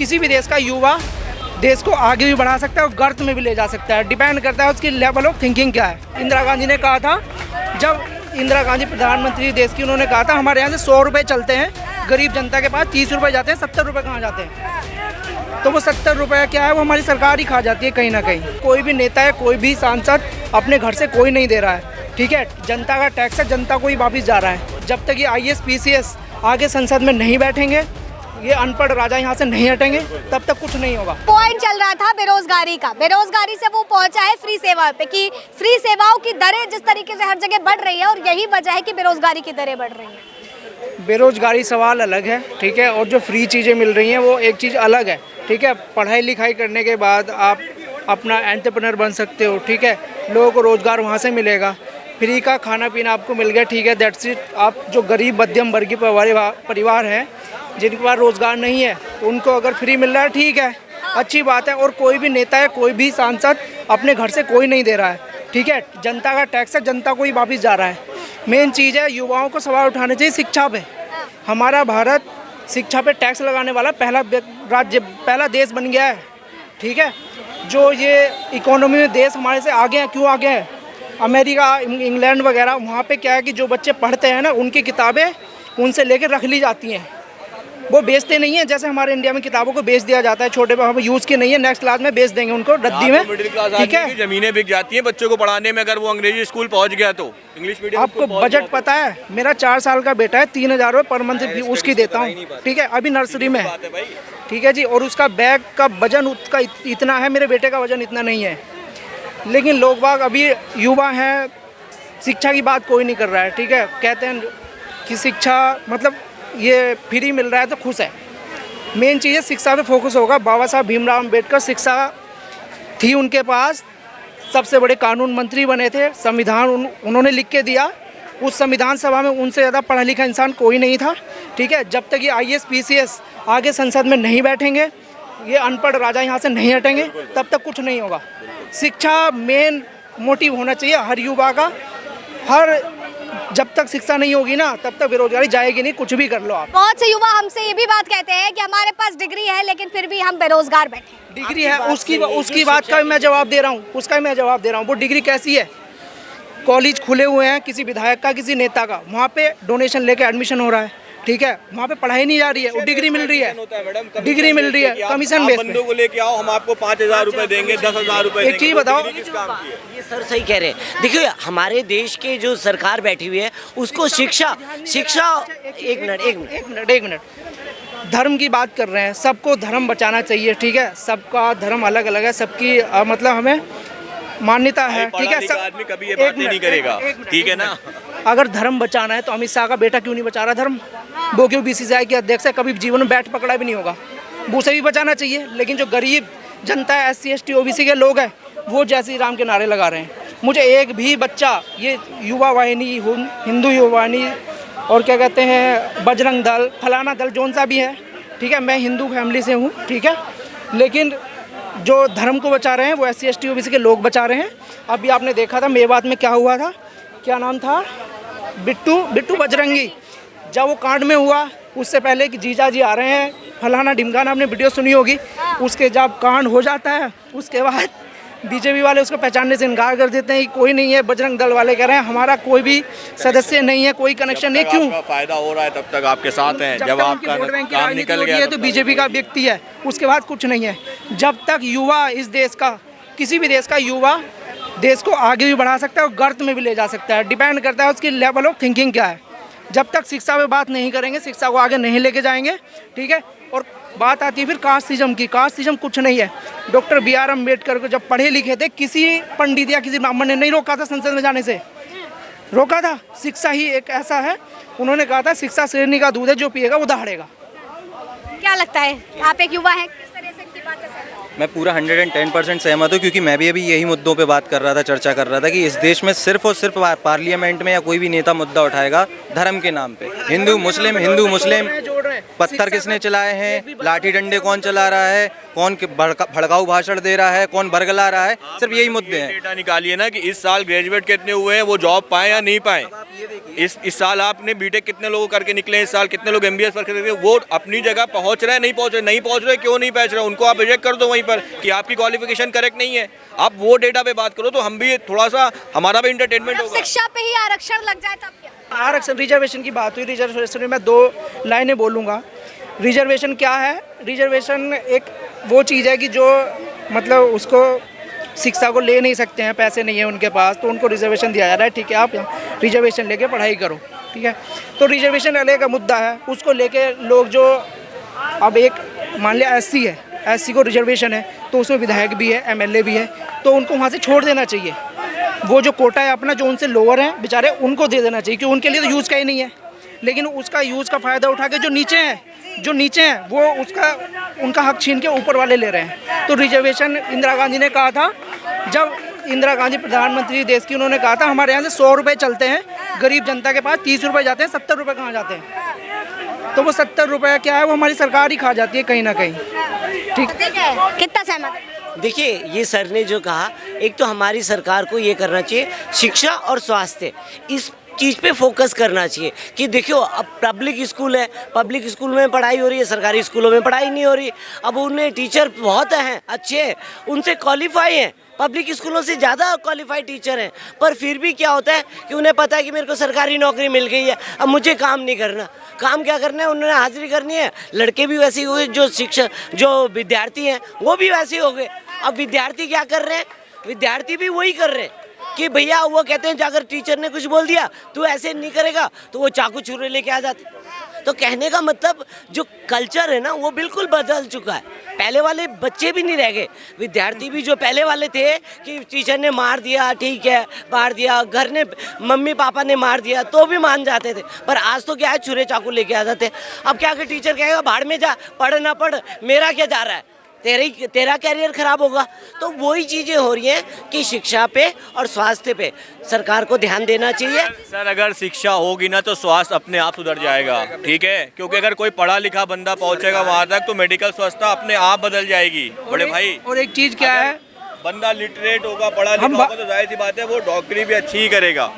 किसी भी देश का युवा देश को आगे भी बढ़ा सकता है और गर्त में भी ले जा सकता है। डिपेंड करता है उसकी लेवल ऑफ थिंकिंग क्या है। इंदिरा गांधी ने कहा था, जब इंदिरा गांधी प्रधानमंत्री देश की, उन्होंने कहा था हमारे यहाँ से 100 रुपये चलते हैं, गरीब जनता के पास 30 रुपये जाते हैं, 70 रुपये कहाँ जाते हैं? तो वो 70 रुपये क्या है, वो हमारी सरकार ही खा जाती है कहीं ना कहीं। कोई भी नेता है, कोई भी सांसद अपने घर से कोई नहीं दे रहा है, ठीक है। जनता का टैक्स है, जनता को ही वापस जा रहा है। जब तक ये IAS PCS आगे संसद में नहीं बैठेंगे, ये अनपढ़ राजा यहाँ से नहीं हटेंगे, तब तक कुछ नहीं होगा। पॉइंट चल रहा था बेरोजगारी का, बेरोजगारी से वो पहुंचा है फ्री सेवा पे कि फ्री सेवाओं की दरें जिस तरीके से हर जगह बढ़ रही है, और यही वजह है कि बेरोजगारी की दरें बढ़ रही हैं। बेरोजगारी सवाल अलग है, ठीक है, और जो फ्री चीज़ें मिल रही हैं वो एक चीज़ अलग है, ठीक है। पढ़ाई लिखाई करने के बाद आप अपना एंटरप्रेन्योर बन सकते हो, ठीक है, लोगों को रोज़गार वहाँ से मिलेगा। फ्री का खाना पीना आपको मिल गया, ठीक है, दैट्स इट। आप जो गरीब मध्यम वर्गीय परिवार हैं, जिनके पास रोज़गार नहीं है, उनको अगर फ्री मिल रहा है, ठीक है, अच्छी बात है। और कोई भी नेता है, कोई भी सांसद अपने घर से कोई नहीं दे रहा है, ठीक है। जनता का टैक्स है, जनता को ही वापस जा रहा है। मेन चीज़ है, युवाओं को सवाल उठाने चाहिए शिक्षा पे। हमारा भारत शिक्षा पे टैक्स लगाने वाला पहला देश बन गया है, ठीक है। जो ये इकोनॉमी में देश हमारे से आगे हैं, क्यों आगे हैं? अमेरिका, इंग्लैंड वगैरह, वहाँ पे क्या है कि जो बच्चे पढ़ते हैं ना, उनकी किताबें उनसे लेकर रख ली जाती हैं, वो बेचते नहीं है। जैसे हमारे इंडिया में किताबों को बेच दिया जाता है, छोटे वहाँ पे यूज़ की नहीं है, नेक्स्ट क्लास में बेच देंगे उनको रद्दी में, ठीक है। जमीनें बिक जाती हैं बच्चों को पढ़ाने में, अगर वो अंग्रेजी स्कूल पहुंच गया तो। इंग्लिश मीडियम आपको बजट पता है? मेरा 4 साल का बेटा है, 3000 रुपये पर मंथ उसकी देता हूँ, ठीक है, अभी नर्सरी में है, ठीक है जी। और उसका बैग का वजन उसका इतना है, मेरे बेटे का वजन इतना नहीं है। लेकिन लोग बाग अभी युवा हैं, शिक्षा की बात कोई नहीं कर रहा है, ठीक है। कहते हैं कि शिक्षा मतलब ये फ्री मिल रहा है तो खुश है। मेन चीज़ है शिक्षा पे फोकस होगा। बाबा साहब भीमराव अम्बेडकर शिक्षा थी उनके पास, सबसे बड़े कानून मंत्री बने थे, संविधान उन्होंने लिख के दिया। उस संविधान सभा में उनसे ज़्यादा पढ़ा लिखा इंसान कोई नहीं था, ठीक है। जब तक ये IAS PCS आगे संसद में नहीं बैठेंगे, ये अनपढ़ राजा यहाँ से नहीं हटेंगे, तब तक कुछ नहीं होगा। शिक्षा मेन मोटिव होना चाहिए हर युवा का। जब तक शिक्षा नहीं होगी ना, तब तक बेरोजगारी जाएगी नहीं, कुछ भी कर लो आप। बहुत से युवा हमसे ये भी बात कहते हैं कि हमारे पास डिग्री है लेकिन फिर भी हम बेरोजगार बैठे हैं। डिग्री है, उसकी बात का मैं जवाब दे रहा हूँ, वो डिग्री कैसी है? कॉलेज खुले हुए हैं, किसी विधायक का, किसी नेता का, वहाँ पे डोनेशन लेके एडमिशन हो रहा है, ठीक है, वहाँ पे पढ़ाई नहीं जा रही है, वो डिग्री मिल रही है, डिग्री मिल रही है कमीशन बेस पे। बंदों को लेके आओ, हम आपको 5000 रुपए देंगे, 10,000 रुपए। एक चीज बताओ, ये सर सही कह रहे हैं। देखिए हमारे देश के जो सरकार बैठी हुई है, उसको शिक्षा एक मिनट धर्म की बात कर रहे हैं, सबको धर्म बचाना चाहिए, ठीक है। सबका धर्म अलग अलग है, सबकी मतलब हमें मान्यता है, ठीक है। आदमी कभी ये बात नहीं करेगा, ठीक है ना। अगर धर्म बचाना है तो अमित शाह का बेटा क्यों नहीं बचा रहा धर्म? वो क्यों BCCI के अध्यक्ष है, कभी जीवन में बैठ पकड़ा भी नहीं होगा, वो उसे भी बचाना चाहिए। लेकिन जो गरीब जनता है, SC ST OBC के लोग हैं, वो जय श्री राम के नारे लगा रहे हैं। मुझे एक भी बच्चा, ये युवा वाहिनी, हिंदू युवा वाहिनी और क्या कहते हैं बजरंग दल, फलाना दल, जौन सा भी है, ठीक है, मैं हिंदू फैमिली से हूँ, ठीक है, लेकिन जो धर्म को बचा रहे हैं वो SC ST OBC के लोग बचा रहे हैं। अभी आपने देखा था मेवात में क्या हुआ था, क्या नाम था, बिट्टू बजरंगी, जब वो कांड में हुआ, उससे पहले कि जीजा जी आ रहे हैं, फलाना ढिमकाना, आपने वीडियो सुनी होगी। उसके जब कांड हो जाता है, उसके बाद BJP वाले उसको पहचानने से इनकार कर देते हैं कि कोई नहीं है। बजरंग दल वाले कह रहे हैं हमारा कोई भी सदस्य नहीं है, कोई कनेक्शन नहीं। क्यों? फायदा हो रहा है तब तक आपके साथ हैं, जब आपका काम निकल गया तो BJP का व्यक्ति है, उसके बाद कुछ नहीं है। जब तक युवा इस देश का, किसी भी देश का युवा देश को आगे भी बढ़ा सकता है और गर्त में भी ले जा सकता है। डिपेंड करता है उसकी लेवल ऑफ थिंकिंग क्या है। जब तक शिक्षा पे बात नहीं करेंगे, शिक्षा को आगे नहीं लेके जाएंगे, ठीक है। और बात आती है फिर कास्टिज्म की। कास्टिज्म कुछ नहीं है। डॉक्टर BR अम्बेडकर को जब पढ़े लिखे थे, किसी पंडित या किसी ब्राह्मण ने नहीं रोका था संसद में जाने से, रोका था। शिक्षा ही एक ऐसा है, उन्होंने कहा था शिक्षा शेरनी का दूध है, जो पिएगा वो दहाड़ेगा। क्या लगता है, आप एक युवा हैं, किस तरह से इनकी बात से सहमत हैं? मैं पूरा 110% सहमत हूँ, क्योंकि मैं भी अभी यही मुद्दों पे बात कर रहा था, चर्चा कर रहा था कि इस देश में सिर्फ और सिर्फ पार्लियामेंट में या कोई भी नेता मुद्दा उठाएगा धर्म के नाम पे, हिंदू मुस्लिम पत्थर किसने चलाए हैं, लाठी डंडे कौन चला रहा है, कौन भड़काऊ भाषण दे रहा है, कौन बरगला रहा है, सिर्फ यही मुद्दे हैं। डेटा निकालिए ना कि इस साल ग्रेजुएट कितने हुए हैं, वो जॉब पाए या नहीं पाए। इस साल आपने बीटेक कितने लोगों करके निकले हैं, इस साल कितने लोग एमबीएस करके, वो अपनी जगह पहुंच रहे हैं, नहीं पहुंच रहे, क्यों नहीं पहुंच रहे, उनको आप रिजेक्ट कर दो वहीं पर कि आपकी क्वालिफिकेशन करेक्ट नहीं है। आप वो डेटा पे बात करो तो हम भी थोड़ा सा, हमारा भी इंटरटेनमेंट होगा। शिक्षा पे ही आरक्षण लग जाए तब क्या? आरक्षण रिजर्वेशन की बात हुई, रिजर्वेशन में मैं 2 लाइनें बोलूँगा। रिजर्वेशन क्या है? रिजर्वेशन एक वो चीज़ है कि जो मतलब उसको शिक्षा को ले नहीं सकते हैं, पैसे नहीं है उनके पास, तो उनको रिजर्वेशन दिया जा रहा है। ठीक है, आप रिजर्वेशन लेके पढ़ाई करो, ठीक है। तो रिजर्वेशन अलग का मुद्दा है, उसको लेके लोग जो अब एक मान लिया एससी है, एससी को रिजर्वेशन है तो उसमें विधायक भी है, एमएलए भी है, तो उनको वहाँ से छोड़ देना चाहिए। वो जो कोटा है अपना, जो उनसे लोअर हैं बेचारे, उनको दे देना चाहिए, क्योंकि उनके लिए तो यूज़ का ही नहीं है। लेकिन उसका यूज़ का फ़ायदा उठा के जो नीचे हैं वो उनका हक छीन के ऊपर वाले ले रहे हैं। तो रिजर्वेशन इंदिरा गांधी ने कहा था, जब इंदिरा गांधी प्रधानमंत्री देश की, उन्होंने कहा था हमारे यहाँ से 100 रुपये चलते हैं, गरीब जनता के पास 30 रुपये जाते हैं, 70 रुपये कहाँ जाते हैं? तो वो 70 रुपये क्या है, वो हमारी सरकार ही खा जाती है कहीं ना कहीं। ठीक है, कितना सहमत है? देखिए, ये सर ने जो कहा, एक तो हमारी सरकार को ये करना चाहिए, शिक्षा और स्वास्थ्य इस चीज़ पे फोकस करना चाहिए कि देखियो अब पब्लिक स्कूल है, पब्लिक स्कूल में पढ़ाई हो रही है, सरकारी स्कूलों में पढ़ाई नहीं हो रही। अब उन्हें टीचर बहुत हैं, अच्छे हैं, उनसे क्वालिफाई हैं, पब्लिक स्कूलों से ज़्यादा क्वालिफाइड टीचर हैं, पर फिर भी क्या होता है कि उन्हें पता है कि मेरे को सरकारी नौकरी मिल गई है, अब मुझे काम नहीं करना। काम क्या करना है, उन्होंने हाजिरी करनी है। लड़के भी वैसे ही हुए, जो विद्यार्थी हैं वो भी वैसे ही हो गए। अब विद्यार्थी क्या कर रहे हैं, विद्यार्थी भी वही कर रहे हैं कि भैया वो कहते हैं अगर टीचर ने कुछ बोल दिया तू ऐसे नहीं करेगा, तो वो चाकू छुरे लेके आ जाते। तो कहने का मतलब जो कल्चर है ना वो बिल्कुल बदल चुका है। पहले वाले बच्चे भी नहीं रह गए, विद्यार्थी भी जो पहले वाले थे कि टीचर ने मार दिया, ठीक है मार दिया, घर ने मम्मी पापा ने मार दिया तो भी मान जाते थे, पर आज तो क्या है, छुरे चाकू लेके आ जाते। अब क्या कि टीचर कहेगा भाड़ में जा, पढ़ ना पढ़, मेरा क्या जा रहा है, तेरा कैरियर खराब होगा। तो वही चीज़ें हो रही हैं कि शिक्षा पे और स्वास्थ्य पे सरकार को ध्यान देना चाहिए। सर अगर शिक्षा होगी ना तो स्वास्थ्य अपने आप सुधर जाएगा, ठीक है, क्योंकि अगर कोई पढ़ा लिखा बंदा पहुंचेगा वहां तक तो मेडिकल व्यवस्था अपने आप बदल जाएगी बड़े भाई। और एक चीज़ क्या है, बंदा लिटरेट होगा, पढ़ा लिखा होगा तो जाहिर सी बात है वो डॉक्टरी भी अच्छी ही करेगा।